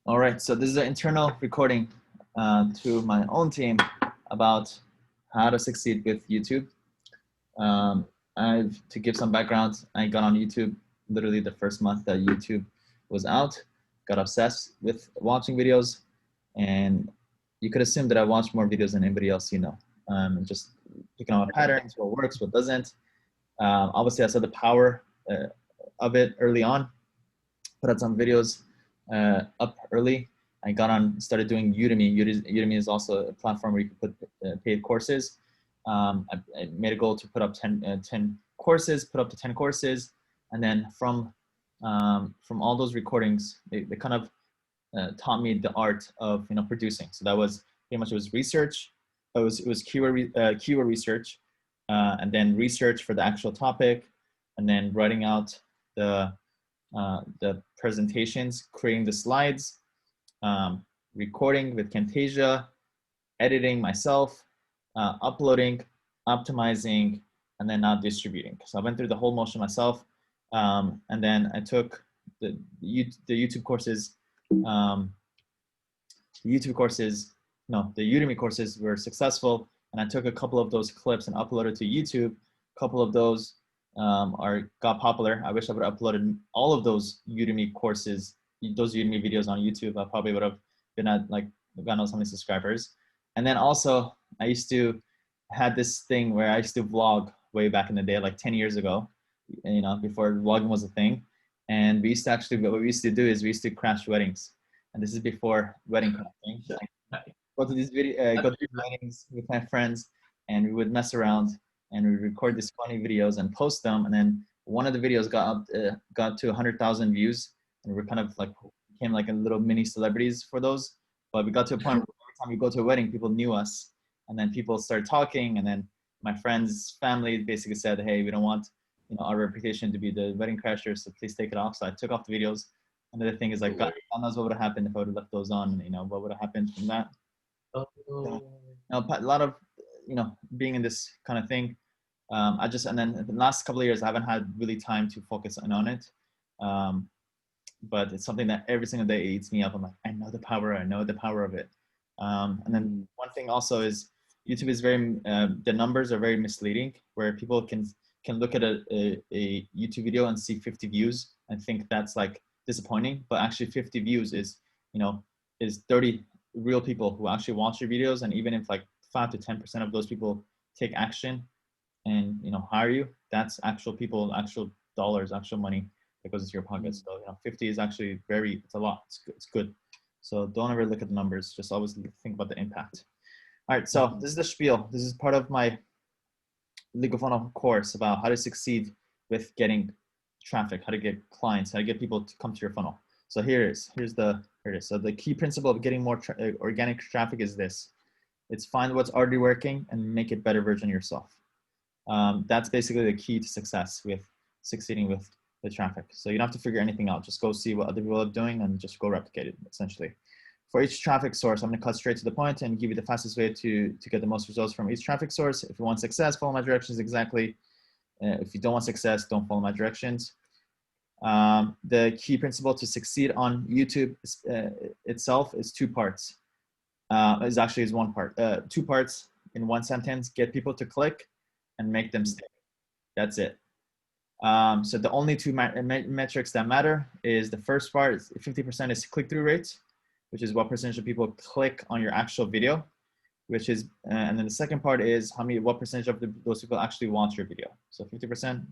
All right, so this is an internal recording to my own team about how to succeed with YouTube. To give some background, I got on YouTube literally the first month that YouTube was out, got obsessed with watching videos, and you could assume that I watch more videos than anybody else you know. Just picking out patterns, what works, what doesn't. Obviously, I saw the power of it early on, put out some videos up early. I got on, started doing Udemy. Udemy is also a platform where you can put paid courses. I made a goal to put up 10 courses, put up to 10 courses. And then from all those recordings, they kind of taught me the art of producing. So that was pretty much, it was research. It was keyword research, and then research for the actual topic, and then writing out the presentations, creating the slides, recording with Camtasia, editing myself, uploading, optimizing, and then now distributing. So I went through the whole motion myself, and then I took the YouTube courses. The Udemy courses were successful, and I took a couple of those clips and uploaded to YouTube. A couple of those got popular. I wish I would have uploaded all of those Udemy courses, those Udemy videos on YouTube. I probably would have been at like God knows how many subscribers. And then also I used to had this thing where I used to vlog way back in the day, like 10 years ago, before vlogging was a thing. And we used to actually, what we used to do is we used to crash weddings. And this is before wedding crashing. Go to these go to these weddings with my friends, and we would mess around and we record these funny videos and post them. And then one of the videos got to 100,000 views, and we're kind of like became like a little mini celebrities for those. But we got to a point where every time we go to a wedding, people knew us, and then people started talking, and then my friend's family basically said, "Hey, we don't want our reputation to be the wedding crashers, so please take it off." So I took off the videos. Another thing is like, God knows what would have happened if I would have left those on. What would have happened from that. A lot of being in this kind of thing. And then the last couple of years I haven't had really time to focus on it. But it's something that every single day eats me up. I'm like, I know the power of it. And then one thing also is YouTube is the numbers are very misleading, where people can look at a YouTube video and see 50 views and think that's like disappointing, but actually 50 views is 30 real people who actually watch your videos. And even if like 5 to 10% of those people take action and hire you, that's actual people, actual dollars, actual money that goes into your pocket. So 50 is actually it's a lot. It's good. So don't ever look at the numbers, just always think about the impact. All right, so this is the spiel. This is part of my legal funnel course about how to succeed with getting traffic, how to get clients, how to get people to come to your funnel. So here it is. Here it is. So the key principle of getting more organic traffic is this. It's find what's already working and make it better version of yourself. That's basically the key to success with succeeding with the traffic. So you don't have to figure anything out. Just go see what other people are doing and just go replicate it, essentially. For each traffic source, I'm going to cut straight to the point and give you the fastest way to get the most results from each traffic source. If you want success, follow my directions exactly. If you don't want success, don't follow my directions. The key principle to succeed on YouTube itself is two parts. Is one part. Two parts in one sentence: get people to click and make them stay. That's it. So the only two metrics that matter is the first part is 50% is click-through rate, which is what percentage of people click on your actual video, which is, and then the second part is what percentage of those people actually watch your video. So 50%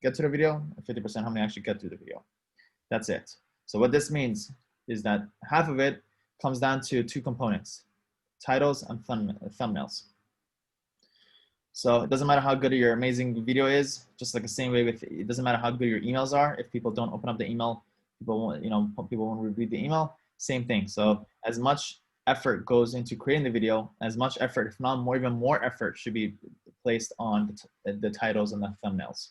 get to the video, and 50% how many actually get through the video. That's it. So what this means is that half of it comes down to two components: titles and thumbnails. So it doesn't matter how good your amazing video is, just like the same way it doesn't matter how good your emails are. If people don't open up the email, people won't read the email. Same thing. So as much effort goes into creating the video, as much effort, if not more, even more effort should be placed on the titles and the thumbnails.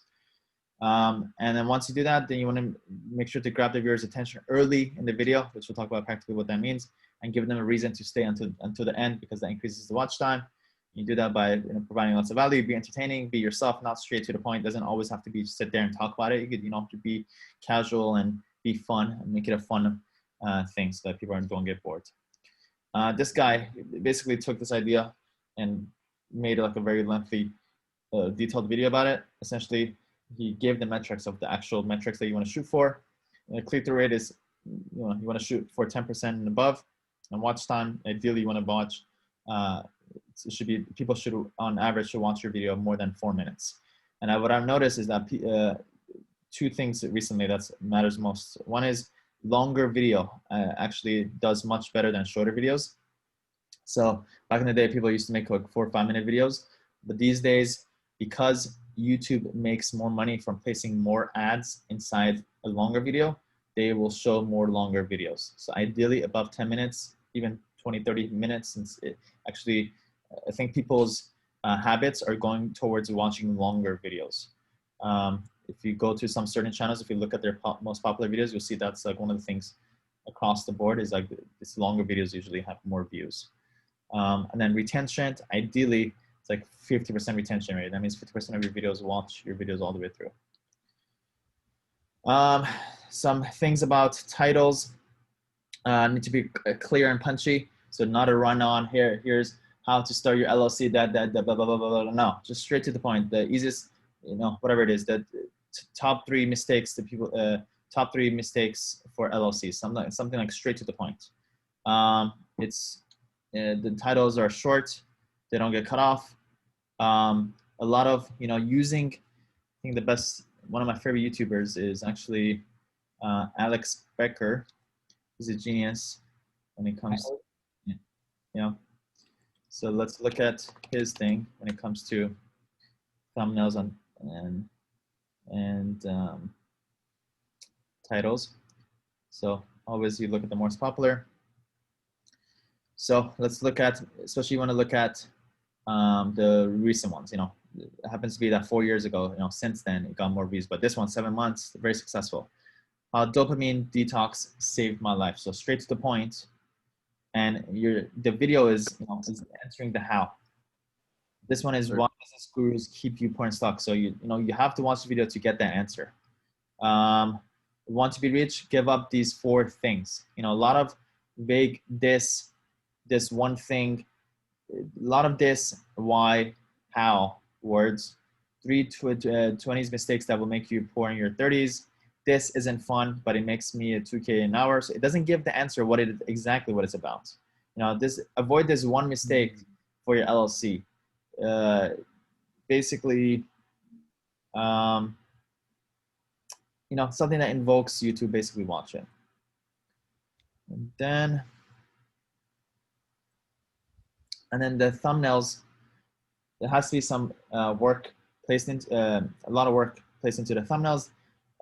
And then once you do that, then you want to make sure to grab the viewer's attention early in the video, which we'll talk about practically what that means, and give them a reason to stay until the end, because that increases the watch time. You do that by providing lots of value, be entertaining, be yourself, not straight to the point. It doesn't always have to be sit there and talk about it. You could, be casual and be fun and make it a fun things so that people don't get bored. This guy basically took this idea and made like a very lengthy, detailed video about it. Essentially, he gave the metrics of the actual metrics that you want to shoot for. And the click-through rate is, you want to shoot for 10% and above. And watch time, ideally you want to watch, it should be, people should, on average, should watch your video more than 4 minutes. And what I've noticed is that two things recently that matters most. One is longer video actually does much better than shorter videos. So back in the day, people used to make like 4 or 5 minute videos, but these days, because YouTube makes more money from placing more ads inside a longer video, they will show more longer videos. So ideally above 10 minutes, even 20, 30 minutes, since it actually, I think people's habits are going towards watching longer videos. If you go to some certain channels, if you look at their most popular videos, you'll see that's like one of the things across the board is like these longer videos usually have more views. And then retention, ideally, it's like 50% retention rate. That means 50% of your videos watch your videos all the way through. Some things about titles need to be clear and punchy. So not a run-on here. Here's how to start your LLC. Blah, blah, blah, blah, blah. No, just straight to the point. The easiest, whatever it is. The top 3 mistakes that people, top 3 mistakes for LLCs. Something like straight to the point. The titles are short. They don't get cut off. A lot of using. I think the best. One of my favorite YouTubers is actually Alex Becker. He's a genius when it comes to, so let's look at his thing when it comes to thumbnails and titles. So always you look at the most popular. So let's look at, especially you want to look at the recent ones. It happens to be that 4 years ago, since then it got more views, but this one, 7 months, very successful. Dopamine detox saved my life. So straight to the point, and the video is, is answering the how. This one is why business gurus keep you poor in stock. So you have to watch the video to get that answer. Want to be rich? Give up these 4 things. A lot of vague this one thing, a lot of this, why, how words. 3 20s mistakes that will make you poor in your 30s. This isn't fun, but it makes me a 2K an hour. So it doesn't give the answer exactly what it's about. Avoid this one mistake for your LLC. Basically, something that invokes you to basically watch it. And then the thumbnails, there has to be some work placed into, a lot of work placed into the thumbnails.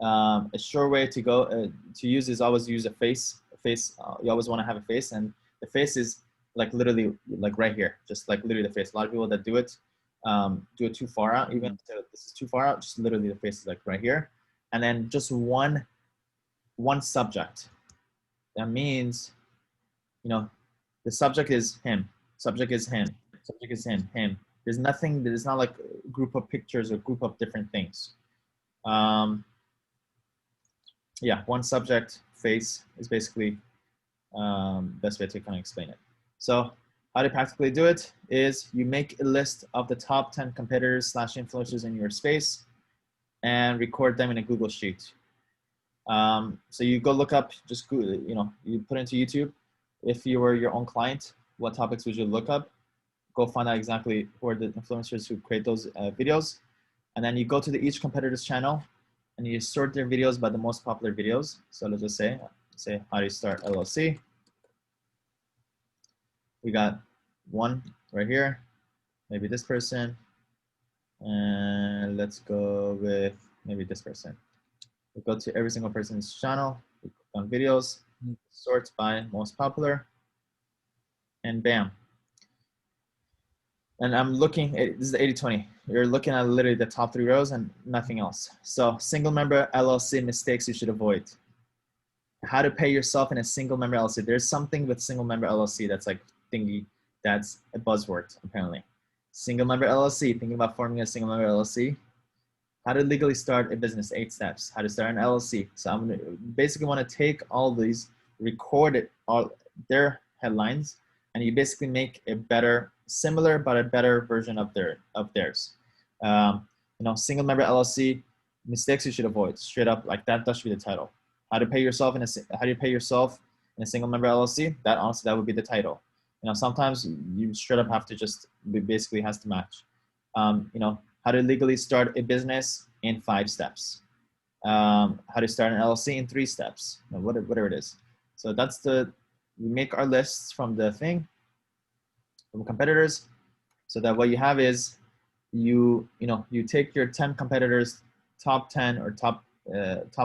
A sure way to go to use is always use a face. You always want to have a face, and the face is like literally like right here, just like literally the face. A lot of people that do it too far out. Even if this is too far out, just literally the face is like right here, and then just one subject. That means, the subject is him. Subject is him. Subject is him. There's nothing. There's not like a group of pictures or group of different things. Yeah, one subject, face is basically best way to kind of explain it. So how to practically do it is you make a list of the top 10 competitors / influencers in your space and record them in a Google Sheet. So you go look up, just Google, you put into YouTube. If you were your own client, what topics would you look up? Go find out exactly who are the influencers who create those videos. And then you go to each competitor's channel and you sort their videos by the most popular videos. So let's just say how do you start LLC? We got one right here, maybe this person. And let's go with maybe this person. We go to every single person's channel, we click on videos, sort by most popular, and bam. And I'm looking, this is the 80-20. You're looking at literally the top 3 rows and nothing else. So single member LLC mistakes you should avoid. How to pay yourself in a single member LLC. There's something with single member LLC that's like thingy, that's a buzzword apparently. Single member LLC, thinking about forming a single member LLC. How to legally start a business, 8 steps. How to start an LLC. So I'm gonna basically want to take all these record all their headlines, and you basically make a better, similar but a better version of theirs. You know, single member LLC, mistakes you should avoid. Straight up, like that. That should be the title. How to pay yourself in a single member LLC. That honestly, that would be the title. You know, sometimes you straight up have to just basically has to match. You know, how to legally start a business in 5 steps. How to start an LLC in 3 steps. You know, whatever it is. So that's we make our lists from the thing, from competitors, so that what you have is you take your 10 competitors, top 10 or top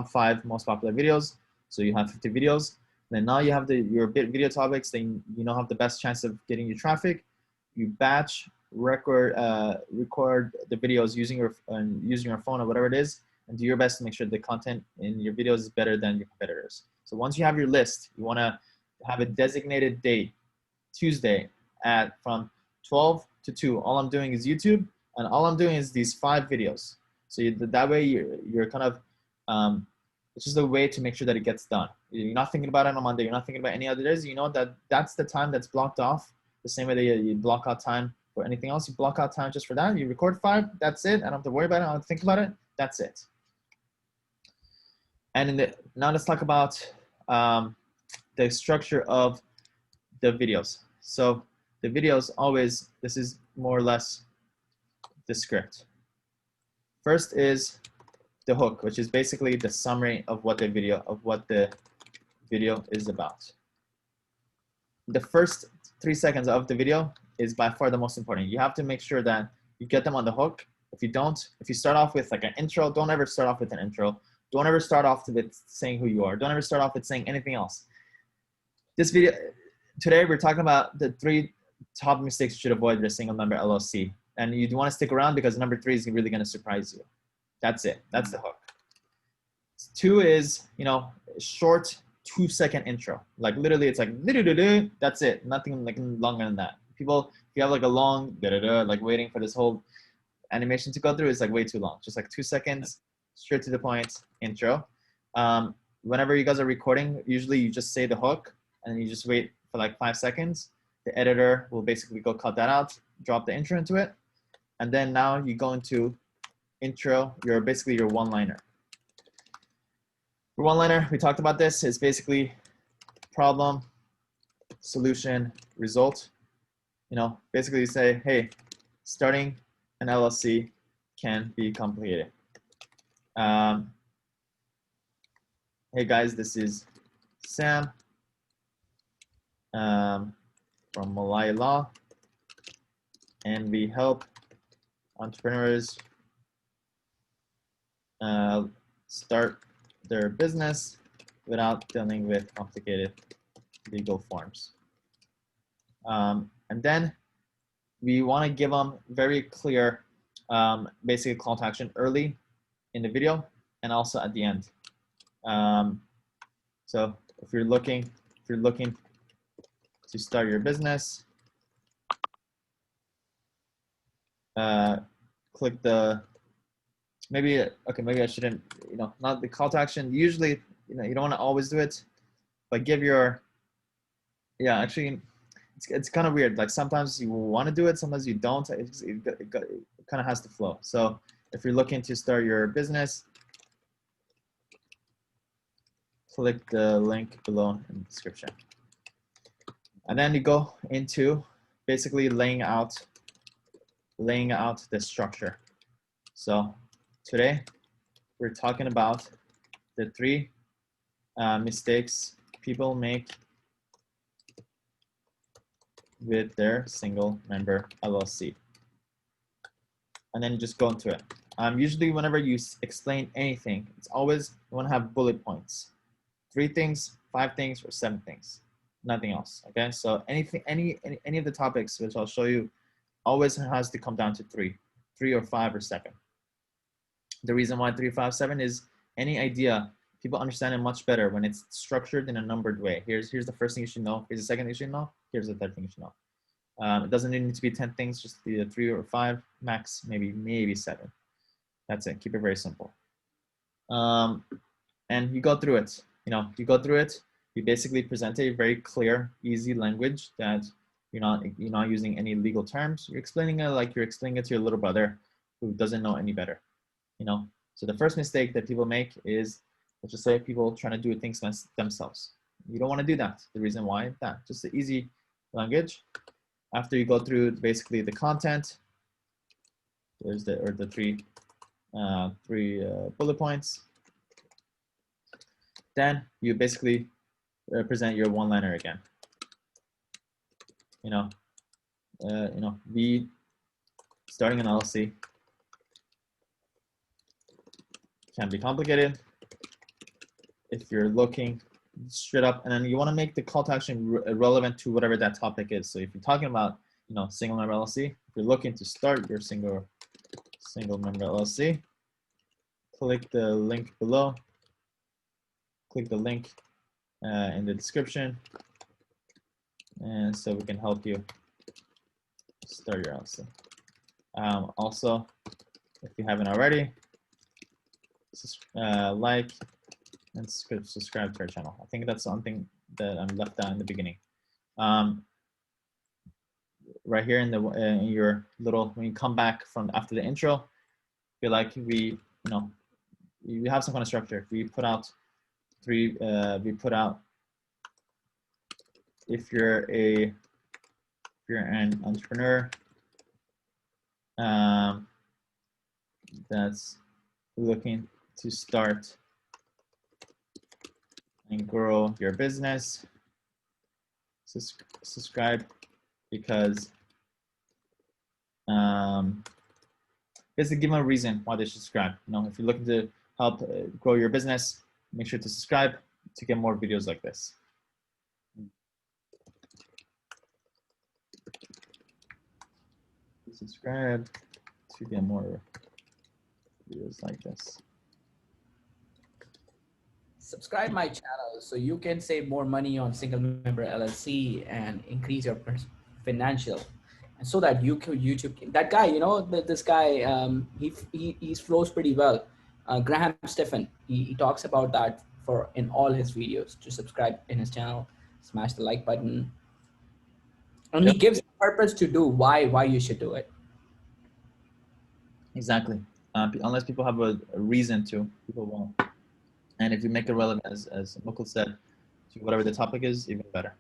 5 most popular videos. So you have 50 videos. Then now you have your video topics. Then you know have the best chance of getting you traffic. You batch record the videos using your phone or whatever it is, and do your best to make sure the content in your videos is better than your competitors. So once you have your list, you want to have a designated date, Tuesday from 12 to 2. All I'm doing is YouTube, and all I'm doing is these 5 videos. So that way you're kind of it's just a way to make sure that it gets done. You're not thinking about it on Monday. You're not thinking about any other days. You know that's the time that's blocked off. The same way that you block out time for anything else. You block out time just for that. You record 5. That's it. I don't have to worry about it. I don't have to think about it. That's it. And now let's talk about the structure of the videos. So the videos always, this is more or less the script. First is the hook, which is basically the summary of what the video is about. The first 3 seconds of the video is by far the most important. You have to make sure that you get them on the hook. If you start off with like an intro, don't ever start off with an intro. Don't ever start off with saying who you are. Don't ever start off with saying anything else. This video, today we're talking about the 3 top mistakes you should avoid with a single member LLC. And you want to stick around because number 3 is really going to surprise you. That's it. That's the hook. 2 is, you know, short 2-second intro. Like literally it's like, that's it. Nothing like longer than that. People, if you have like a long, like waiting for this whole animation to go through, it's like way too long. Just like 2 seconds, straight to the point intro. Whenever you guys are recording, usually you just say the hook and you just wait for like 5 seconds. The editor will basically go cut that out, drop the intro into it. And then now you go into intro, basically your one-liner. Your one-liner, we talked about this, is basically problem, solution, result. You know, basically you say, hey, starting an LLC can be complicated. Hey guys, this is Sam from Malay Law, and we help entrepreneurs start their business without dealing with complicated legal forms. And then we want to give them very clear, basically call to action early in the video and also at the end. So if you're looking to start your business, click the, maybe I shouldn't, you know, not the call to action. Usually, you know, you don't want to always do it, but give your, yeah, actually, it's kind of weird. Like sometimes you want to do it, sometimes you don't. It kind of has to flow. So if you're looking to start your business, click the link below in the description. And then you go into basically laying out the structure. So today we're talking about the 3 mistakes people make with their single member LLC. And then just go into it. Usually whenever you explain anything, it's always, you want to have bullet points. 3 things, 5 things, or 7 things. Nothing else, okay? So any of the topics which I'll show you always has to come down to 3 or 5 or 7. The reason why 3, 5, 7 is any idea, people understand it much better when it's structured in a numbered way. Here's the first thing you should know. Here's the second thing you should know. Here's the third thing you should know. It doesn't need to be 10 things, just either 3 or 5, max, maybe 7. That's it. Keep it very simple. And you go through it. You know, you go through it. we basically present a very clear, easy language that you're not using any legal terms. You're explaining it like you're explaining it to your little brother who doesn't know any better, you know? So the first mistake that people make is, let's just say, people trying to do things themselves. You don't want to do that. The reason why that, just the easy language. After you go through basically the content, there's the three bullet points. Then you basically present your one-liner again. We starting an LLC can be complicated if you're looking straight up, and then you want to make the call to action relevant to whatever that topic is. So if you're talking about, single member LLC, if you're looking to start your single member LLC, click the link below, click the link in the description, and so we can help you start your LLC. Also, if you haven't already, like and subscribe to our channel. I think that's something that I'm left out in the beginning. Right here in your little, when you come back from after the intro, feel like we have some kind of structure. We put out if you're an entrepreneur that's looking to start and grow your business, subscribe, because basically give them a reason why they should subscribe. If you're looking to help grow your business, make sure to subscribe to get more videos like this. Subscribe to get more videos like this. Subscribe my channel so you can save more money on single member LLC and increase your financial, and so that YouTube, that guy, this guy, he flows pretty well. Graham Stephan, he talks about that in all his videos. To subscribe in his channel, smash the like button, and Yep. he gives purpose to do why you should do it. Exactly. Unless people have a reason to, people won't. And if you make it relevant, as Mukul said, to whatever the topic is, even better.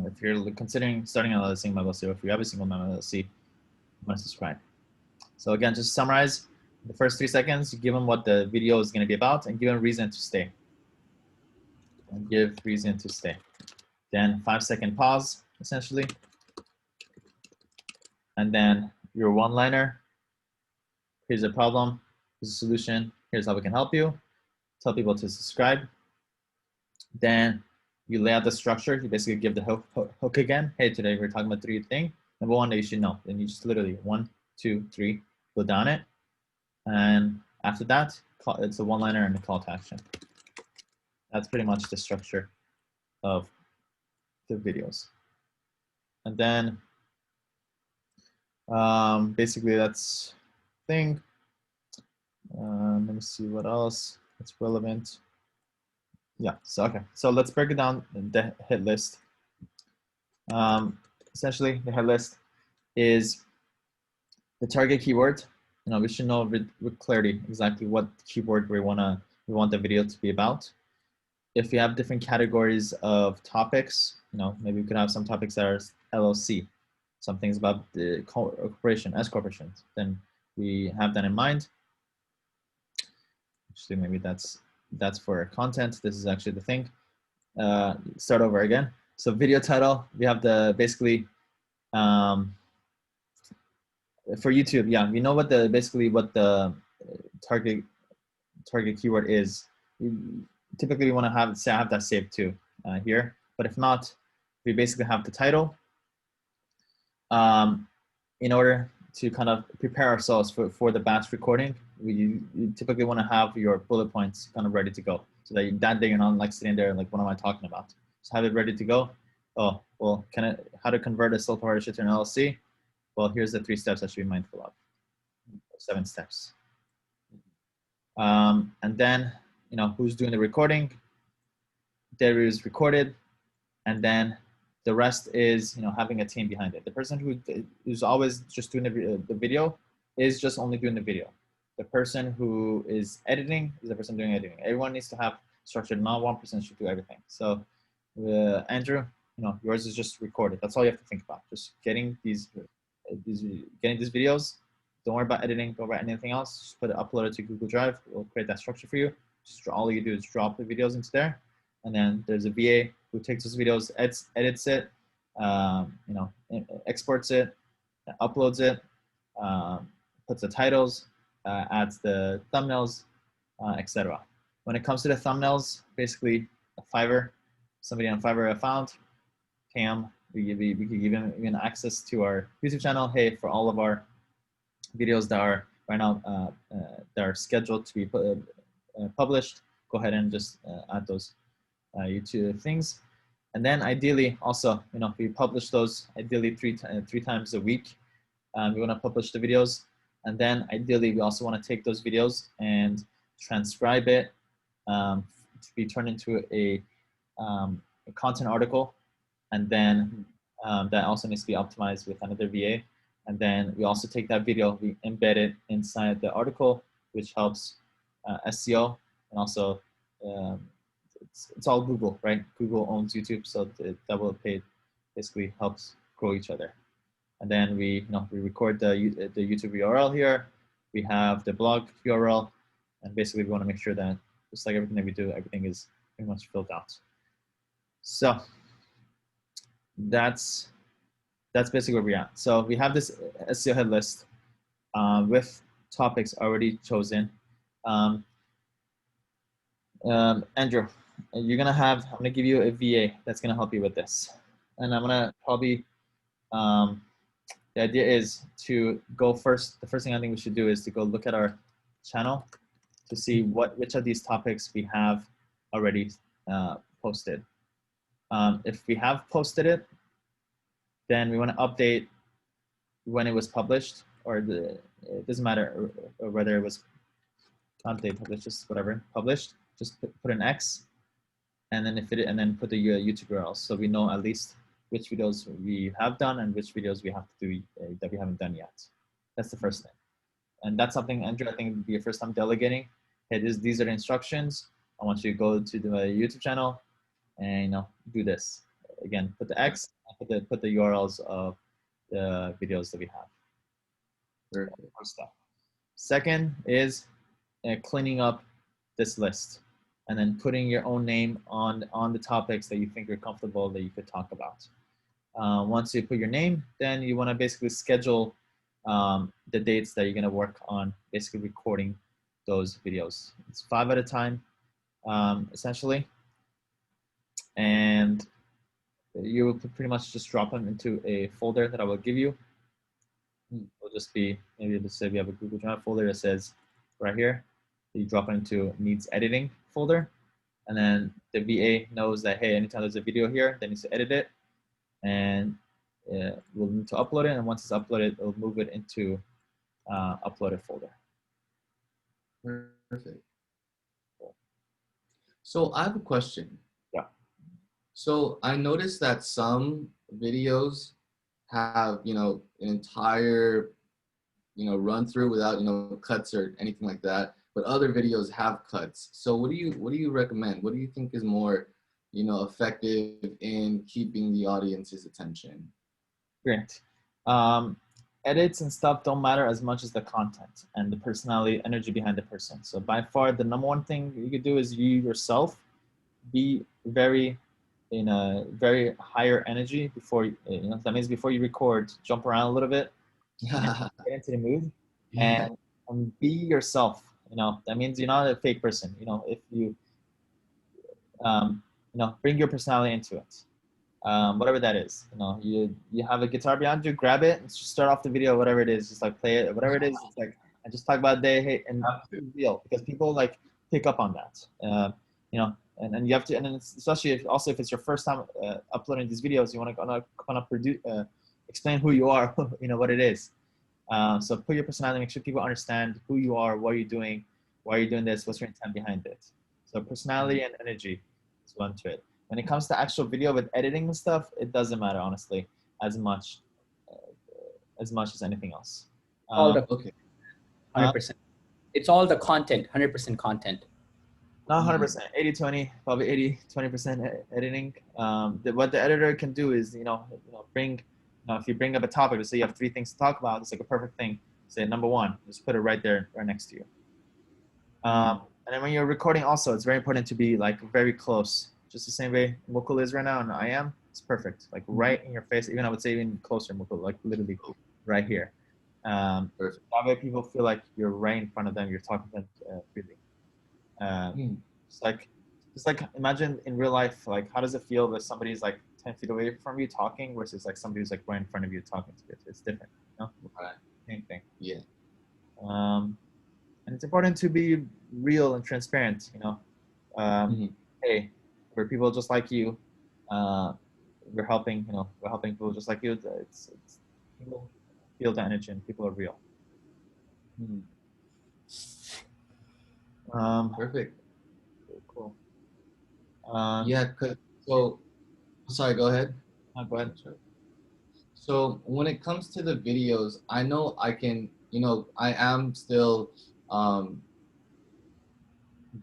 If you're considering starting a single LLC, or if you have a single member LLC, you want to subscribe. So again, just to summarize, the first 3 seconds, you give them what the video is going to be about and give them reason to stay. And give reason to stay. Then 5-second pause, essentially. And then your one-liner. Here's a problem, here's a solution, here's how we can help you. Tell people to subscribe. Then you lay out the structure. You basically give the hook again. Hey, today we're talking about 3 things. Number 1 that you should know. Then you just literally 1, 2, 3, go down it. And after that, it's a one-liner and a call to action. That's pretty much the structure of the videos. And then basically that's the thing. Let me see what else is relevant. Yeah, so okay. So let's break it down, the hit list. Essentially, the hit list is the target keyword. We should know with clarity exactly what keyword we want the video to be about. If we have different categories of topics, maybe we could have some topics that are LLC, some things about the corporation, S corporations. Then we have that in mind. Actually, maybe that's for content. This is actually the thing. Start over again. So video title, we have the basically for YouTube. Yeah, we know what the target keyword is. Typically, we want to have that saved too here. But if not, we basically have the title. In order to kind of prepare ourselves for the batch recording, you typically want to have your bullet points kind of ready to go, so that day you're not like sitting there like, what am I talking about? Just have it ready to go. Oh, well, how to convert a sole proprietorship to an LLC? Well, here's the 3 steps I should be mindful of. 7 steps. And then, who's doing the recording? there is recorded, and then the rest is, having a team behind it. The person who's always just doing the video is just only doing the video. The person who is editing is the person doing editing. Everyone needs to have structure. Not one person should do everything. So, Andrew, yours is just recorded. That's all you have to think about. Just getting these videos. Don't worry about editing. Don't worry about anything else. Just upload it to Google Drive. We'll create that structure for you. Just all you do is drop the videos into there, and then there's a VA who takes those videos, edits it, exports it, uploads it, puts the titles, adds the thumbnails, etc. When it comes to the thumbnails, basically somebody on Fiverr I found, Cam, we could give him access to our YouTube channel. Hey, for all of our videos that are right now that are scheduled to be published, go ahead and just add those YouTube things. And then ideally also, we publish those ideally three times a week. We want to publish the videos, and then ideally we also want to take those videos and transcribe it to be turned into a content article, and then that also needs to be optimized with another VA. And then we also take that video, we embed it inside the article, which helps SEO, and also it's all Google, right? Google owns YouTube, so the double paid basically helps grow each other. And then we record the YouTube URL here. We have the blog URL, and basically we want to make sure that just like everything that we do, everything is pretty much filled out. So that's basically where we're at. So we have this SEO head list with topics already chosen. Andrew, I'm gonna give you a VA that's gonna help you with this. And I'm gonna probably, the idea is to go first. The first thing I think we should do is to go look at our channel to see which of these topics we have already posted. If we have posted it, then we want to update when it was published, or it doesn't matter whether it was update, published, just whatever, published. Just put an X, and then and then put the YouTube URL, so we know at least which videos we have done and which videos we have to do that we haven't done yet. That's the first thing, and that's something, Andrew, I think would be your first time delegating. Hey, these are the instructions. I want you to go to the YouTube channel and do this. Again, put the X, and put the URLs of the videos that we have. First step. Second is cleaning up this list, and then putting your own name on the topics that you think are comfortable that you could talk about. Once you put your name, then you want to basically schedule the dates that you're going to work on basically recording those videos. It's 5 at a time, essentially, and you will pretty much just drop them into a folder that I will give you. It'll just be, maybe let's say we have a Google Drive folder that says right here. You drop it into needs editing folder, and then the VA knows that, hey, anytime there's a video here, they need to edit it, and we'll need to upload it. And once it's uploaded, it'll move it into uploaded folder. Perfect. So I have a question. Yeah. So I noticed that some videos have, an entire, run through without, cuts or anything like that. But other videos have cuts. So what do you recommend? What do you think is more, effective in keeping the audience's attention? Great. Edits and stuff don't matter as much as the content and the personality, energy behind the person. So by far, the number one thing you could do is you yourself be in a very higher energy before that means before you record, jump around a little bit, get into the mood, and be yourself. That means you're not a fake person. If you, bring your personality into it, whatever that is. You have a guitar behind you, grab it, and just start off the video, whatever it is, just like play it, whatever it is. It's like, and just talk about day, hey, and deal, because people like pick up on that. And you have to, and then especially if it's your first time uploading these videos, you want to kind of produce, explain who you are, what it is. So put your personality, make sure people understand who you are, what you're doing, why you're doing this, what's your intent behind it. So personality and energy. It's one to it. When it comes to actual video with editing and stuff, it doesn't matter, honestly, as much as anything else. All the Okay. 100%. It's all the content, 100% content. Not 100%, 80-20, probably 80-20% editing. What the editor can do is, bring, if you bring up a topic, let's say you have 3 things to talk about, it's like a perfect thing. Say number 1, just put it right there, right next to you. And then when you're recording also, it's very important to be like very close. Just the same way Mukul is right now and I am, it's perfect. Like right in your face, even I would say even closer Mukul, like literally right here. That way people feel like you're right in front of them, you're talking to them freely. It's like imagine in real life, like how does it feel if somebody's like 10 feet away from you talking versus like somebody who's like right in front of you talking to you? It's different, you know? Right. Same thing. Yeah. And it's important to be real and transparent, you know. Hey, we're people just like you. We're helping people just like you. It's people feel the energy and people are real. Perfect. Cool. Yeah. So, sorry. Go ahead. Go ahead. So when it comes to the videos, I know I can. I am still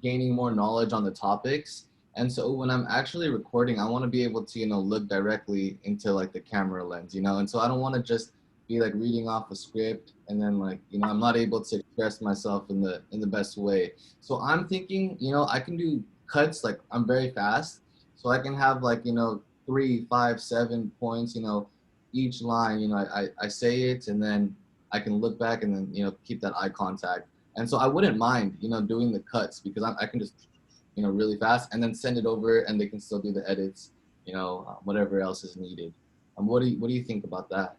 gaining more knowledge on the topics. And so when I'm actually recording, I want to be able to, look directly into like the camera lens, and so I don't want to just be like reading off a script and then like, I'm not able to express myself in the best way. So I'm thinking, I can do cuts, like I'm very fast. So I can have like, 3, 5, 7 points, each line, I say it and then I can look back and then, keep that eye contact. And so I wouldn't mind, doing the cuts because I can just, really fast and then send it over and they can still do the edits, whatever else is needed. What do you think about that?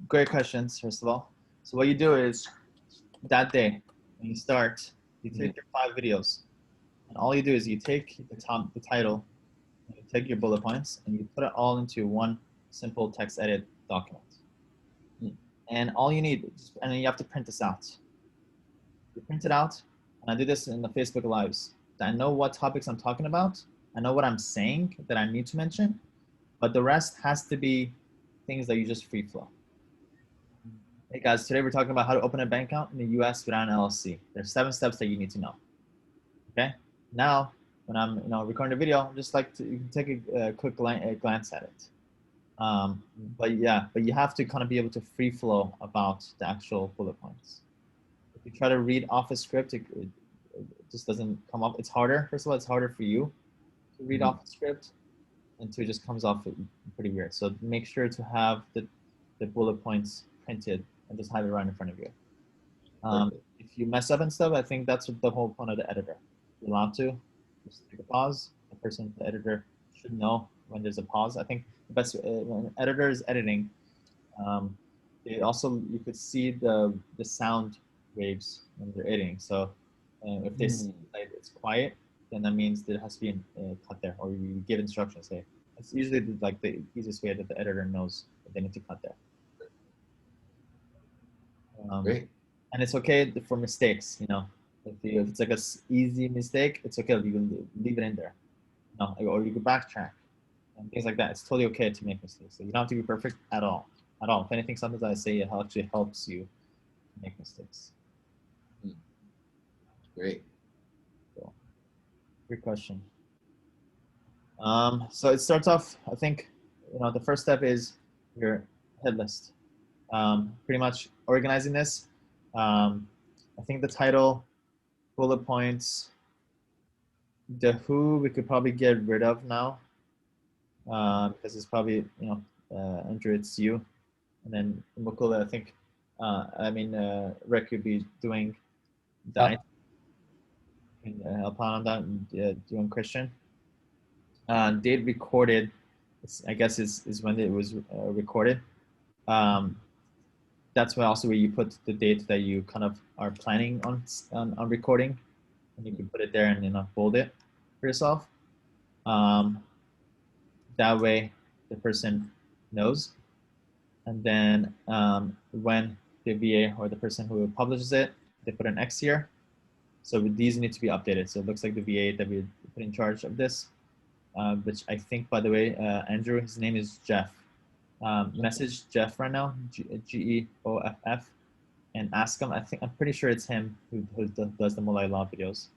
Great questions, first of all. So what you do is that day when you start, you take your 5 videos and all you do is you take the title, you take your bullet points and you put it all into one simple text edit document. And all you need, and then you have to print this out. You print it out, and I do this in the Facebook Lives. I know what topics I'm talking about. I know what I'm saying that I need to mention, but the rest has to be things that you just free flow. Hey guys, today we're talking about how to open a bank account in the US without an LLC. There's 7 steps that you need to know. Okay. Now, when I'm recording a video, just like you can take a quick glance at it. But you have to kind of be able to free flow about the actual bullet points. If you try to read off a script, it just doesn't come up. It's harder. First of all, it's harder for you to read off a script, and 2, it just comes off pretty weird. So make sure to have the bullet points printed and just have it right in front of you. If you mess up and stuff, I think that's the whole point of the editor. You're allowed to just take a pause. The editor should know when there's a pause. I think the best when an editor is editing, you could see the sound waves when they're editing. So if they see like it's quiet, then that means there has to be a cut there, or you give instructions. Say it's usually like the easiest way that the editor knows that they need to cut there. Great. And it's okay for mistakes. If it's like a easy mistake, it's okay. You can leave it in there, or you can backtrack and things like that. It's totally okay to make mistakes. So you don't have to be perfect at all. If anything, sometimes I say it actually helps you make mistakes. Great. Cool. Great question. So it starts off, I think, the first step is your head list. Pretty much organizing this. I think the title, bullet points, the who we could probably get rid of now because it's probably, Andrew, it's you. And then Mukul, I think, Rick could be doing that. And help out on that and doing Christian. Date recorded, I guess is when it was recorded. That's where you put the date that you kind of are planning on recording, and you can put it there and bold it for yourself. That way the person knows. And then when the VA or the person who publishes it, they put an X here. So these need to be updated. So it looks like the VA that we put in charge of this, which I think, by the way, Andrew, his name is Jeff. Message Jeff right now, Geoff, and ask him. I'm pretty sure it's him who does the Mulai Law videos.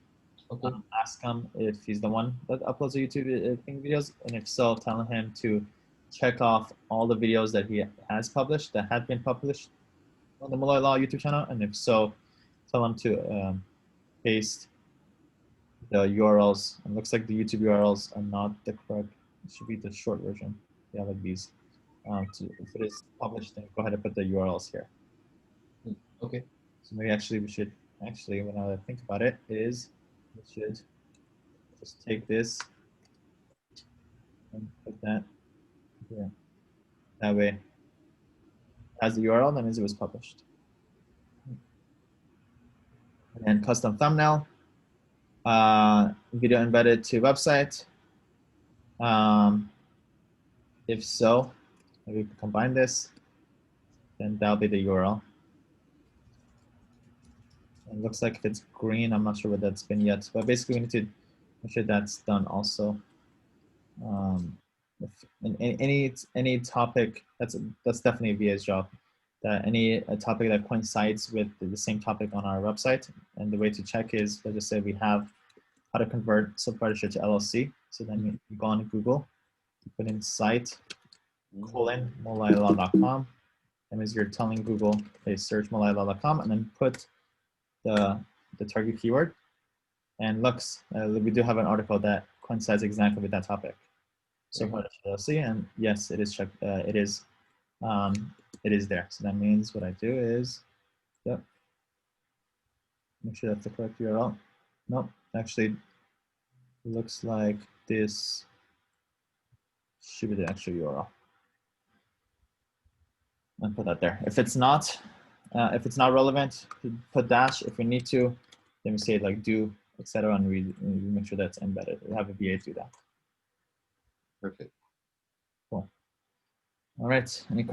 Okay. Ask him if he's the one that uploads the YouTube videos, and if so, tell him to check off all the videos that he has published, that have been published on the Mulai Law YouTube channel, and if so, tell him to paste the URLs. It looks like the YouTube URLs are not the correct. It should be the short version. Yeah, like these. If it is published, then go ahead and put the URLs here. Okay. So maybe we should when I think about it, we should just take this and put that here. That way, as the URL, that means it was published. And then custom thumbnail, video embedded to website. If so, maybe we can combine this, then that'll be the URL. It looks like if it's green, I'm not sure what that's been yet, but basically we need to make sure that's done also. If any topic, that's definitely a VA's job. That any topic that coincides with the same topic on our website, and the way to check is, let's just say we have how to convert subpartnership to LLC. So then you go on Google, you put in site :mulailaw.com. That means you're telling Google, okay, search mulailaw.com, and then put the target keyword. And looks, we do have an article that coincides exactly with that topic. So LLC, and yes, it is checked. It is there. So that means what I do is, yep, make sure that's the correct URL. Nope, actually, looks like this should be the actual URL. And put that there. If it's not relevant, put dash. If we need to, then we say like do, etc., and we make sure that's embedded. We have a VA do that. Perfect. Cool. All right. Any questions?